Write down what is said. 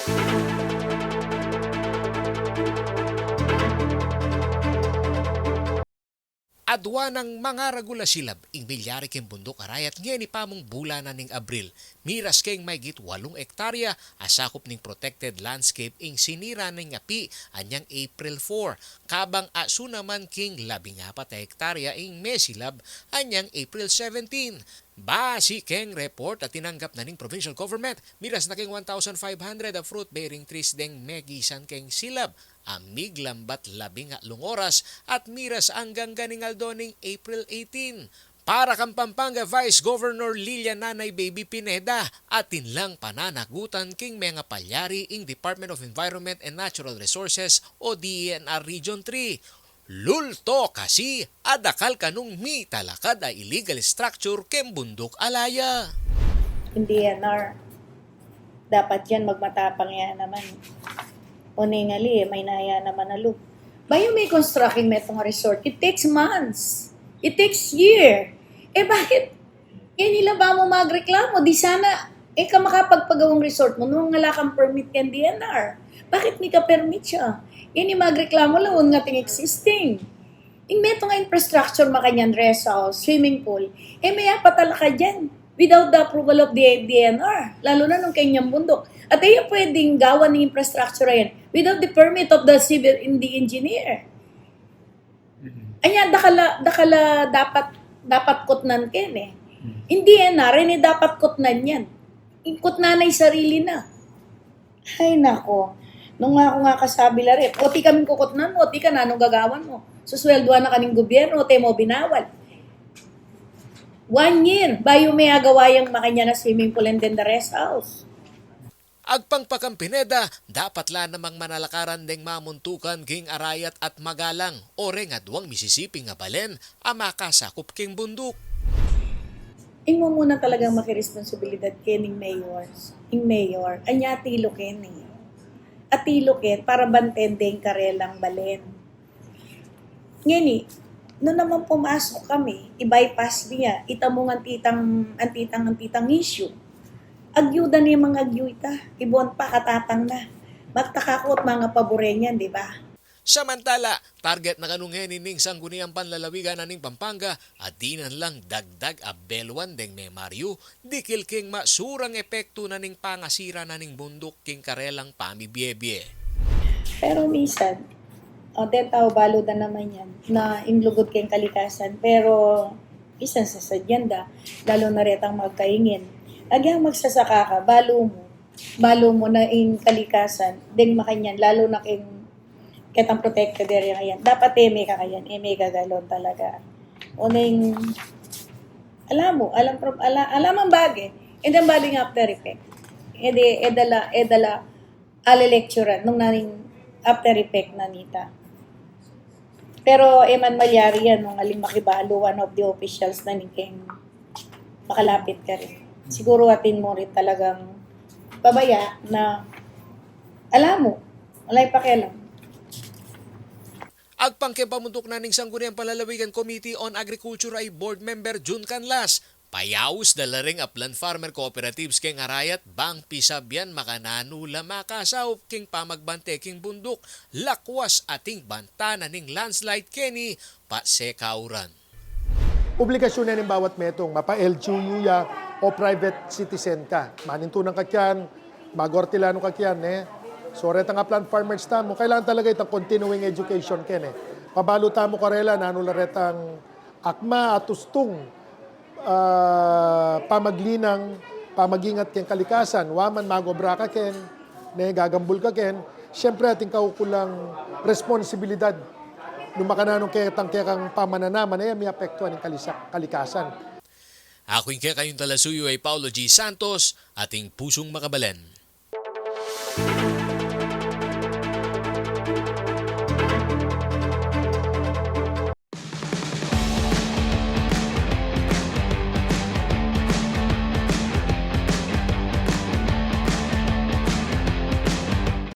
Adwa ng mga regulasilab, ing milyari king bundok arayat ngayon ni pamong bulanan ning Abril. Miras keng may git 8 hektarya asakop ning protected landscape ing sinira ning api anyang April 4. Kabang aso naman king 14 hektarya ing mesilab anyang April 17. Base keng report at tinanggap na ning provincial government, miras na king 1,500 a fruit-bearing trees deng megisan keng silab. Amig lambat 12 oras at miras hanggang ganingaldo ning April 18. Para kang Pampanga Vice Governor Lilia Nanay Baby Pineda, atin lang pananagutan king mga palyari ing Department of Environment and Natural Resources o DENR Region 3. Lulto kasi adakal kanung mi talakad a illegal structure kem bundok alaya. Hindi yan, dapat yan magmatapang yan naman. Uningali, may naya naman na loop. Bayo may constructing metong resort, it takes months. It takes year. Bakit? Nila ba mo magreklamo? Di sana, ka makapagpagawang resort mo nung wala kang permit yan DNR. Bakit ni ka permit siya? Yung magreklamo lang, nga ting existing. Yung meto nga infrastructure makanyan, rest house, swimming pool, may apatala ka dyan without the approval of the DNR, lalo na nung kanyang bundok. At pwedeng gawan ng infrastructure yan without the permit of the civil engineer. Anya, dakala dapat kutnan ken Hindi rin dapat kutnan yan. Kutnanay sarili na. Ay nako. Nung ako nga kasabi la rin, oti kaming kukutnan mo, oti ka na, anong gagawan mo? Susweldoan na kaning gobyerno, oti mo binawal. 1 year, bayo may agawayang makanya na swimming pool and then the rest house. Agpangpakang Pineda, dapat la namang manalakaran deng mamuntukan king arayat at magalang o nga duwang Mississippi nga balen ang makasakop king bundok. Mo muna talagang makiresponsibilidad kening mayors. Ing mayor, anya tilo keni. At tilo ken para bantendeng karelang balen. Ngeni, no naman pumasok kami, i-bypass niya, itamong antitang issue. Agyuda niya mga agyuita, ibon pa katatang na. Magtakakot mga pabore niyan, di ba? Samantala, target na kanunghen ning sangguniang panlalawigan na ning Pampanga at dinan lang dagdag a belwan deng may Mario, dikil king masurang epekto na ning pangasira na ning bundok king karelang pamibyebye. Pero minsan, den tao balo na naman yan, na imlugod kayong kalikasan, pero minsan sa sadyanda, lalo na retang magkaingin. Agyang magsasaka ka, balo mo na in kalikasan, deng makanyan, lalo na king ketang protected area ngayon. Dapat may kakayan, may gagalon talaga. Uning, alam ang bagay, and then baling after effect. Edala, lecturer nung naning after effect na nita. Pero eman malyari yan, nung aling makibalo, one of the officials na ning makalapit ka rin. Siguro atin mo rin talagang pabaya na alam mo, walay pakialam. Agpangkepamuntok na ning sangguniang palalawigan Committee on Agriculture ay board member June Canlas. Payaws dalaring a plant farmer cooperatives keng arayat bang pisabyan makananula makasaw king pamagbante king bundok lakwas ating bantana ning landslide keni pasekauran. Obligasyon na ng bawat metong mapa-LGU ya o private citizen ka. Manintunang kakyan, magortilano kakyan So reta nga plant farmers tamo, kailangan talaga itang continuing education ken Pabalo tamo karela nanula retang akma at tustong pamaglinang, pamagingat ken kalikasan, waman magobra ka ken, gagambul ka ken, syempre ating kaukulang responsibilidad nung makananong ketang kekang pamananaman may apektuhan ng kalikasan. Ako'y kayong talasuyo ay Paulo G. Santos, ating pusong makabalen.